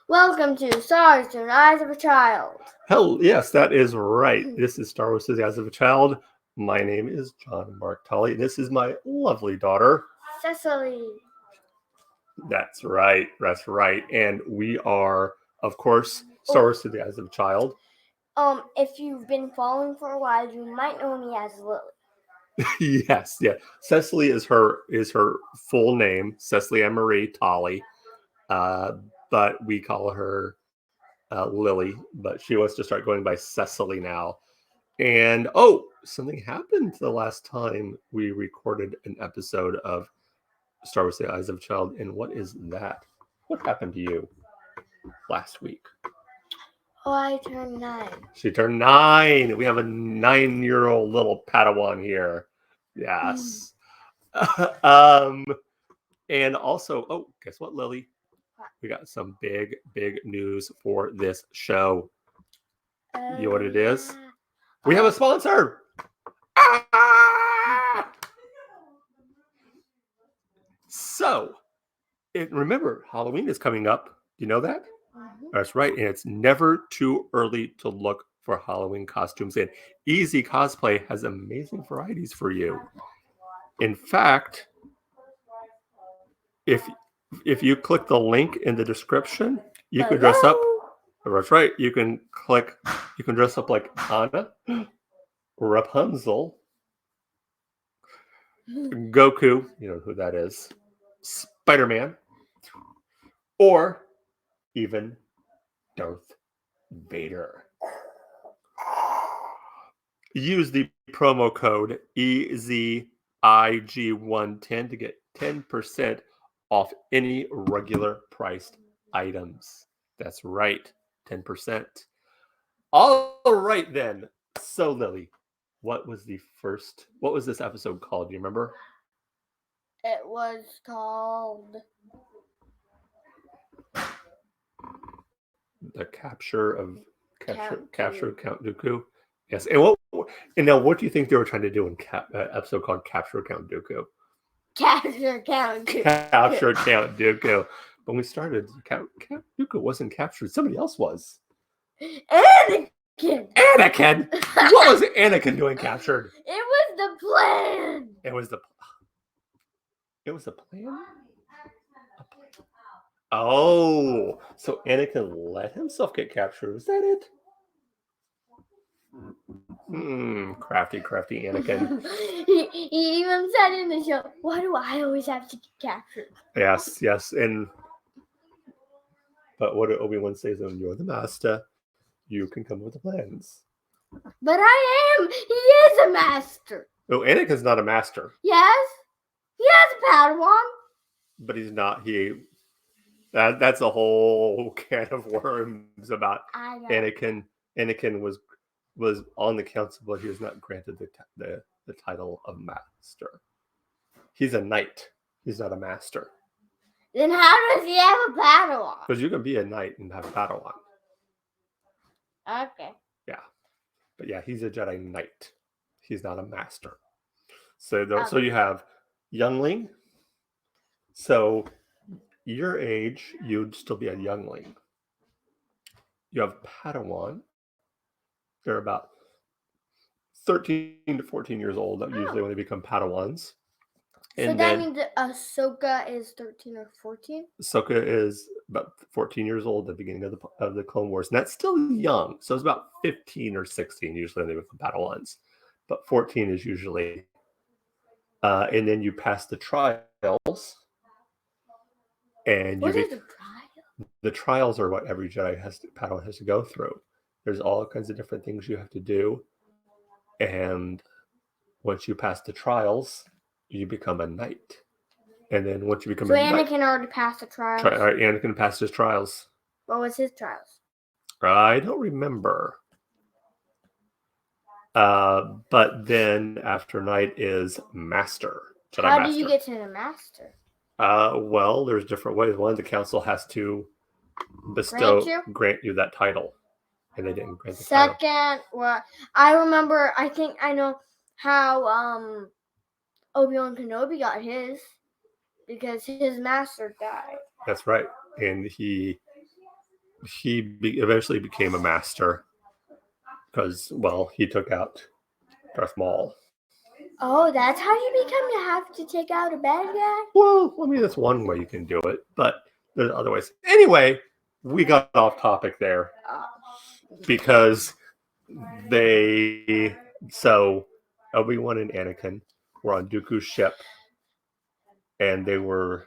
Welcome to Stars Through the Eyes of a Child. Hell, yes, that is right. This is Star Wars Through the Eyes of a Child. My name is John Mark Tolly, and this is my lovely daughter, Cecily. That's right. That's right. And we are, of course, Star Wars Through the Eyes of a Child. If you've been following for a while, you might know me as Lily. Yes, yeah. Cecily is her full name, Cecily Ann Marie Tolly, but we call her Lily. But she wants to start going by Cecily now. And something happened the last time we recorded an episode of Star Wars: The Eyes of a Child. And what is that? What happened to you last week? Oh, I turned 9. She turned 9. We have a 9-year-old little Padawan here. Yes. And also, guess what, Lily? We got some big news for this show. You know what it is? We have a sponsor. So, remember, Halloween is coming up. Do you know that? Mm-hmm. That's right. And it's never too early to look for Halloween costumes. And Easy Cosplay has amazing varieties for you. In fact, if you click the link in the description, you can dress up. That's right. You can dress up like Anna, Rapunzel, Goku, you know who that is, Spider-Man, or even Darth Vader. Use the promo code EZIG110 to get 10% off any regular priced items. That's right, 10%. All right then. So Lily, what was this episode called? Do you remember? It was called The Capture of Count Dooku. Yes. And now what do you think they were trying to do in episode called Capture Count Dooku? Capture Count Dooku. Capture Count Dooku. When we started, Count Dooku wasn't captured. Somebody else was. Anakin. What was Anakin doing captured? It was the plan. It was the plan? Oh, so Anakin let himself get captured. Was that it? Crafty Anakin. he even said in the show, "Why do I always have to get captured?" Yes. But what did Obi-Wan say? When you're the master, you can come with the plans. But I am. He is a master. No, Anakin's not a master. Yes, he has a Padawan. But he's not. That's a whole can of worms about Anakin. Anakin was on the council, but he was not granted the title of master. He's a knight. He's not a master. Then how does he have a Padawan? Because you can be a knight and have a Padawan. Okay. Yeah. But yeah, he's a Jedi Knight. He's not a master. So you have youngling. So your age, you'd still be a youngling. You have Padawan. They're about 13 to 14 years old. Usually when they become Padawans. And so that means that Ahsoka is 13 or 14? Ahsoka is about 14 years old at the beginning of the Clone Wars. And that's still young. So it's about 15 or 16 usually when they become Padawans. But 14 is usually... and then you pass the trials. And what is the trial? The trials are what every Jedi Padawan has to go through. There's all kinds of different things you have to do. And once you pass the trials... you become a knight. And then once you become a knight... So Anakin already passed the trials? Anakin passed his trials. What was his trials? I don't remember. But then after knight is master. Jedi How master. do you get to the master? Well, there's different ways. One, the council has to grant you that title. And they didn't grant the title. Second, well, I remember, I think I know how... Obi-Wan Kenobi got his because his master died. That's right. And he eventually became a master because, well, he took out Darth Maul. Oh, that's how you have to take out a bad guy? Well, I mean, that's one way you can do it, but there's other ways. Anyway, we got off topic there because so Obi-Wan and Anakin were on Dooku's ship, and they were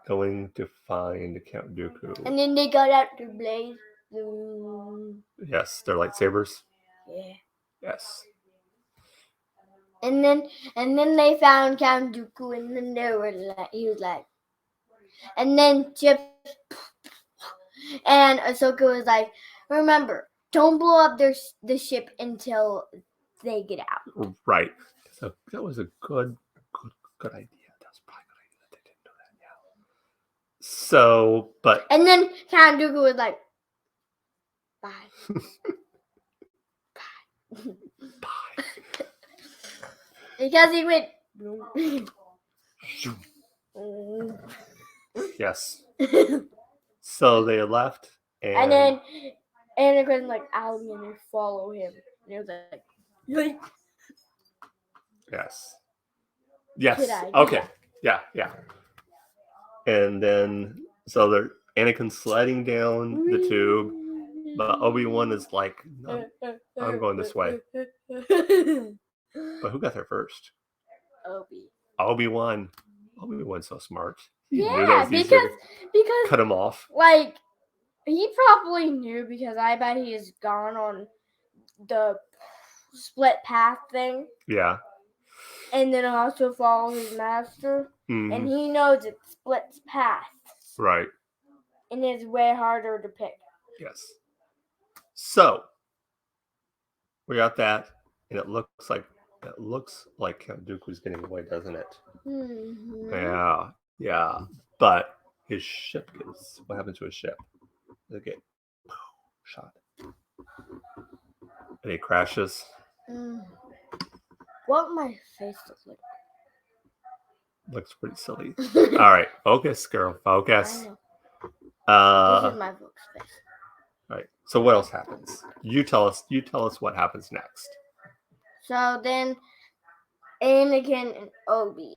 going to find Count Dooku. And then they got out their blades. Yes, their lightsabers. Yeah. Yes. And then they found Count Dooku, and then they were like, he was like, and then Chip and Ahsoka was like, remember, don't blow up the ship until they get out. Right. So that was a good idea. That was probably a good idea that they didn't do that. Yeah. So, but And then Count Dooku was like, bye. bye. Because he went. Yes. So they left, And then Anakin was like, I'm gonna follow him. And he was like, yes. Yes. Good idea. Okay. Yeah. And then so they're Anakin sliding down the tube, but Obi-Wan is like, no, I'm going this way. But who got there first? Obi-Wan. Obi-Wan's so smart. He knew that was easier because cut him off. Like, he probably knew because I bet he has gone on the split path thing. Yeah. And then also follow his master. Mm-hmm. And he knows it splits paths. Right. And it's way harder to pick. Yes. So we got that, and it looks like Count Dooku's getting away, doesn't it? Mm-hmm. Yeah. But his ship gets. What happened to his ship? Does it get shot? And he crashes. What my face looks like? Looks pretty silly. All right, focus, girl. Focus. This is my book's face. All right. So what else happens? You tell us what happens next. So then Anakin and Obi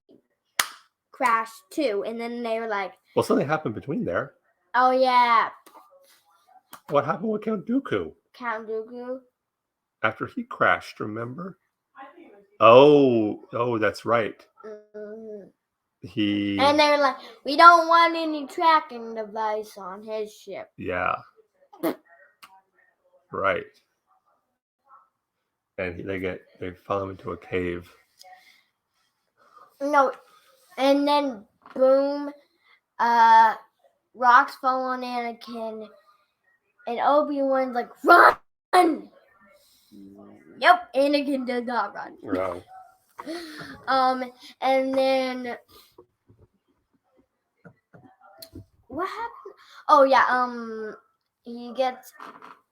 crashed too, and then they were like, well, something happened between there. Oh yeah. What happened with Count Dooku? Count Dooku. After he crashed, remember? Oh, that's right. Mm-hmm. And they were like, we don't want any tracking device on his ship. Yeah. Right. And they follow him into a cave. No, and then boom, rocks fall on Anakin, and Obi-Wan's like, run! Nope, Anakin did not run. No. And then what happened? Oh yeah, he gets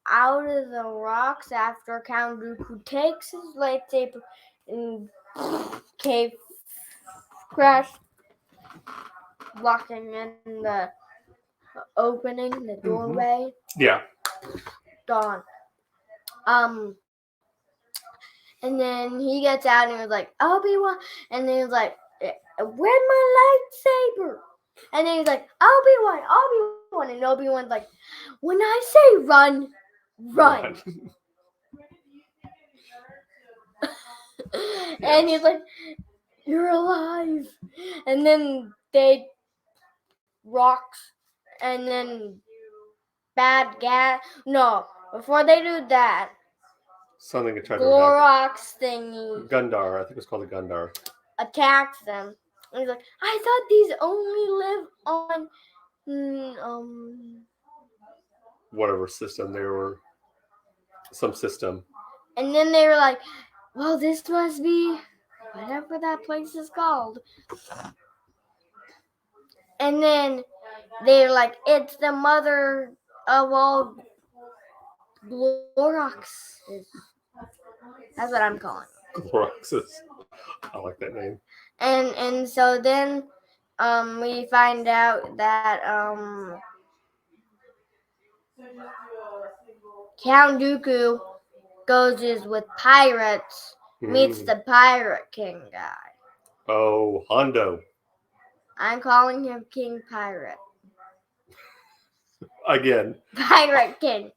out of the rocks after Count Dooku takes his lightsaber and cave crash, blocking in the opening, the doorway. Mm-hmm. Yeah. Gone. And then he gets out and he was like, Obi-Wan, and then he was like, where's my lightsaber? And then he's like, Obi-Wan, and Obi-Wan's like, when I say run. And he's like, you're alive. And then they rocks, and then bad gas. No, before they do that, something attacked Glorox thingy. Gundar, I think it's called a Gundar. Attacks them. And he's like, I thought these only live on whatever system they were. Some system. And then they were like, well, this must be whatever that place is called. And then they're like, it's the mother of all Gloroxes. That's what I'm calling Gloroxes. I like that name. And so then we find out that Count Dooku goes with pirates, meets the Pirate King guy. Oh, Hondo. I'm calling him King Pirate. Again, Pirate King.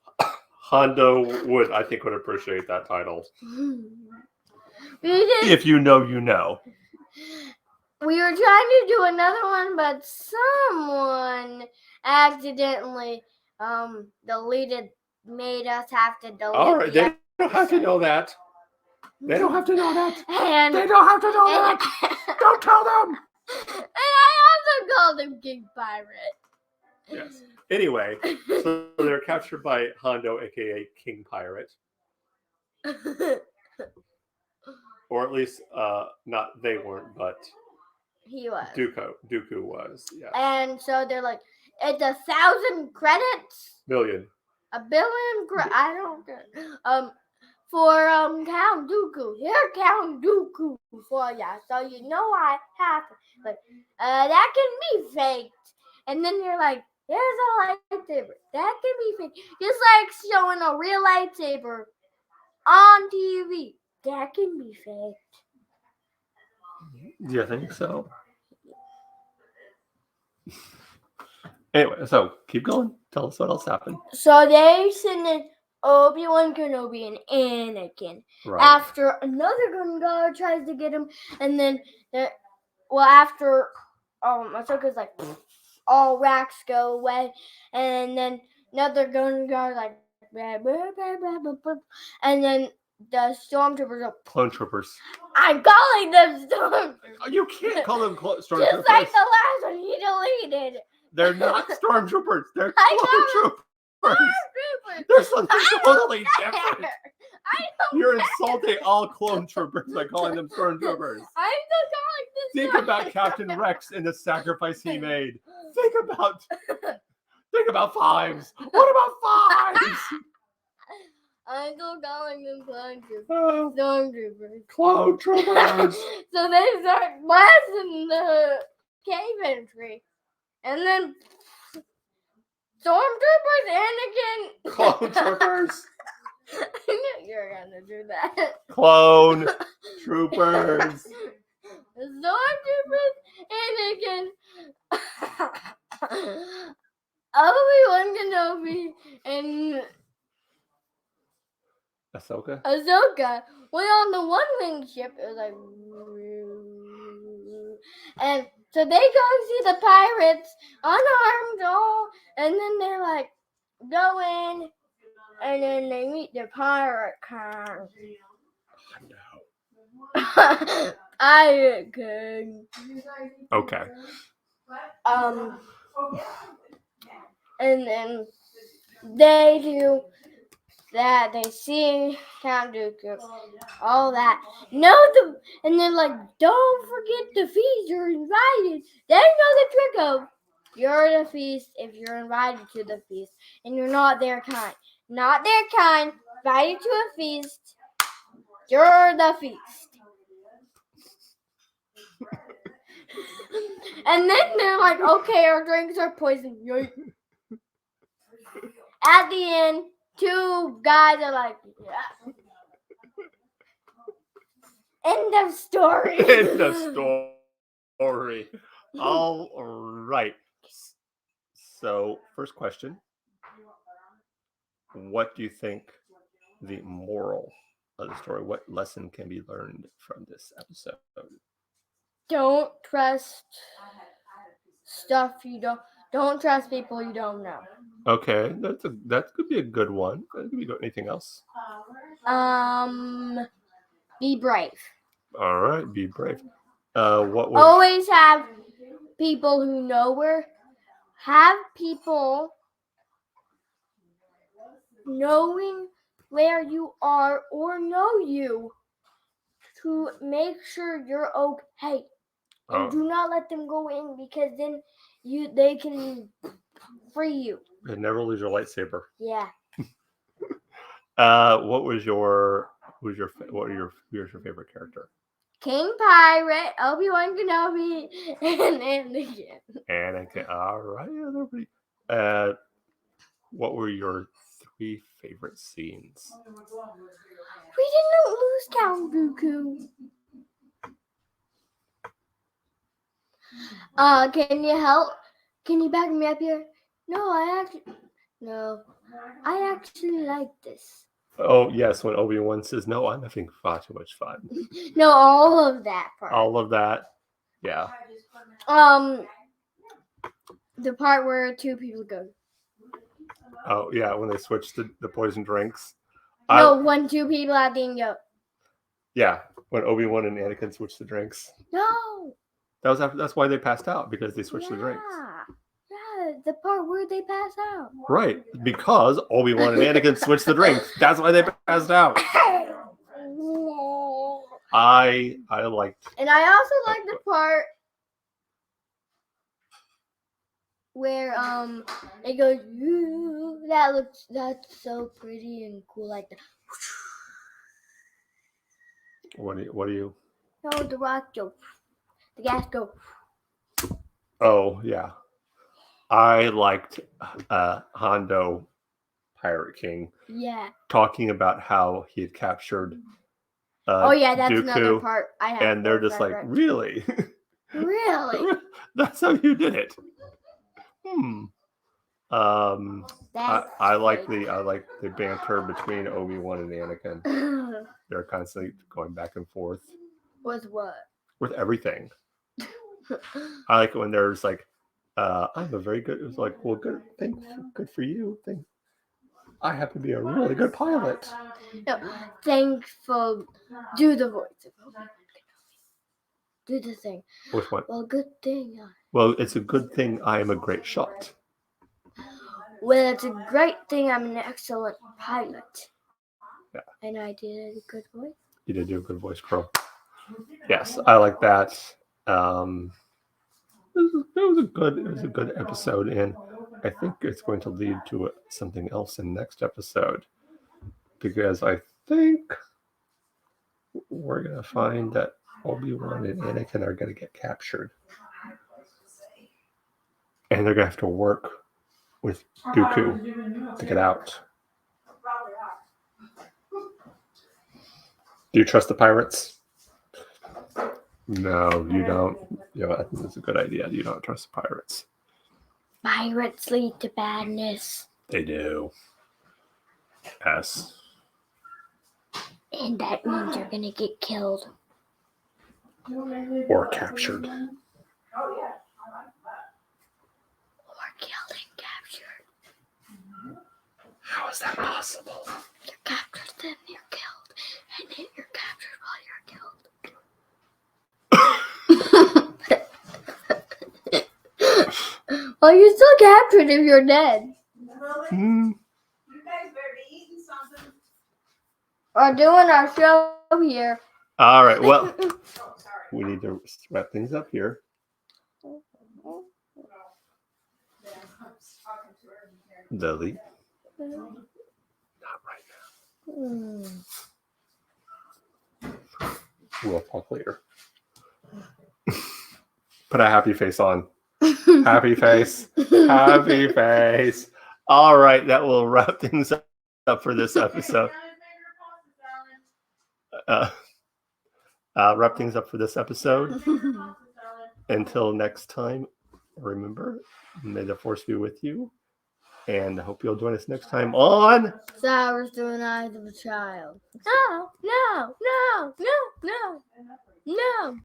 Hondo would appreciate that title. We If you know, you know. We were trying to do another one, but someone accidentally made us have to delete. All right, they don't have to know that. They don't have to know that. And they don't have to know that. Don't tell them. And I also called him King Pirate. Yes. Anyway, so they're captured by Hondo, aka King Pirate. Or at least, not they weren't, but he was. Dooku was. Yeah. And so they're like, it's 1,000 credits. Million. $1 billion. I don't care. For Count Dooku. Here, Count Dooku for ya. So you know I have to. Like, that can be faked. And then you're like, here's a lightsaber. That can be faked. Just like showing a real lightsaber on TV. That can be faked. Do you think so? Anyway, so keep going. Tell us what else happened. So they send in Obi-Wan Kenobi and Anakin. Right. After another gun guard tries to get him, and then after Ahsoka's like, all racks go away, and then another gun guard like, blah, blah, blah, blah, blah, blah. And then the stormtroopers are clone troopers. I'm calling them stormtroopers. You can't call them stormtroopers. Just like the last one you deleted. They're not stormtroopers. They're clone troopers. Stormtroopers. There's something totally different. You're insulting all clone troopers by calling them stormtroopers. I'm still calling them. Think about Captain Rex and the sacrifice he made. Think about fives. What about fives? I'm still calling them clone troopers. Stormtroopers. Clone troopers. So they start blasting the cave entry. And then stormtroopers, Anakin. Clone troopers. I knew you were going to do that. Clone troopers. Stormtroopers, Anakin. Obi-Wan Kenobi and Ahsoka went on the one-wing ship. It was like, and so they go see the pirates, unarmed all, and then they're like, go in, and then they meet the pirate king. Pirate king. Okay. And then they do that. They see Count Dooku, all that. And they're like, don't forget the feast. You're invited. They know the trick of you're the feast if you're invited to the feast, and you're not their kind. Not their kind. Invited to a feast. You're the feast. And then they're like, okay, our drinks are poisoned. At the end, two guys are like, yeah. End of story. End of story. All right. So, first question. What do you think the moral of the story, what lesson can be learned from this episode? Don't trust stuff you don't trust people you don't know. Okay, that could be a good one. That could be good. Anything else? Be brave. All right, be brave. What was... Always have people who have people knowing where you are or know you to make sure you're okay. And do not let them go in, because then they can free you. And never lose your lightsaber. Yeah. What was your favorite character? King Pirate, Obi-Wan Kenobi, and Anakin. Anakin. All right, everybody. What were your 3 favorite scenes? We didn't lose Count Dooku. Can you help? Can you back me up here? No, I actually like this. Oh yes, when Obi-Wan says, "No, I'm having far too much fun." No, all of that part. All of that. Yeah. The part where 2 people go. Oh yeah, when they switched the poison drinks. No, when 2 people at the end go. Yeah, when Obi-Wan and Anakin switched the drinks. No. That was after. That's why they passed out, because they switched the drinks. Yeah, the part where they pass out. Right, because Obi-Wan and Anakin switched the drinks. That's why they passed out. I liked. And I also like the part where it goes. That's so pretty and cool, like that. What do you? No, the rock go. The gas go. Oh yeah, I liked Hondo, Pirate King. Yeah. Talking about how he had captured. Oh yeah, that's Dooku, another part. I have. And they're just like, really? Really? That's how you did it. I like the banter between Obi-Wan and Anakin. They're constantly going back and forth. With what? With everything. I like it when there's like, I'm a very good. It was like, well, good for you. I happen to be a really good pilot. No, thankful. Do the voice of Obi-Wan Kenobi. Do the thing. Which one? Well, good thing. Well, it's a good thing I am a great shot. Well, it's a great thing I'm an excellent pilot. Yeah. And I did a good voice. You did do a good voice, girl. Yes, I like that. It was a good episode, and I think it's going to lead to something else in next episode, because I think we're gonna find that Obi-Wan and Anakin are gonna get captured, and they're gonna have to work with Dooku to get out. Do you trust the pirates? No, you don't. Yeah, I think that's a good idea. You don't trust the pirates. Pirates lead to badness. They do. Yes. And that means you're gonna get killed. Or captured. Or killed and captured. How is that possible? You're captured, then you're killed. And then you're captured while you're killed. Well, you're still captured if you're dead. You guys better be eating something. Or doing our show here. All right. Well, we need to wrap things up here. Lily. Not right now. We'll talk later. Put a happy face on. Happy face. Happy face. All right. That will wrap things up for this episode. Wrap things up for this episode. Until next time, remember, may the force be with you. And I hope you'll join us next time on Sours through an eyes of a child. No, no, no, no, no, no.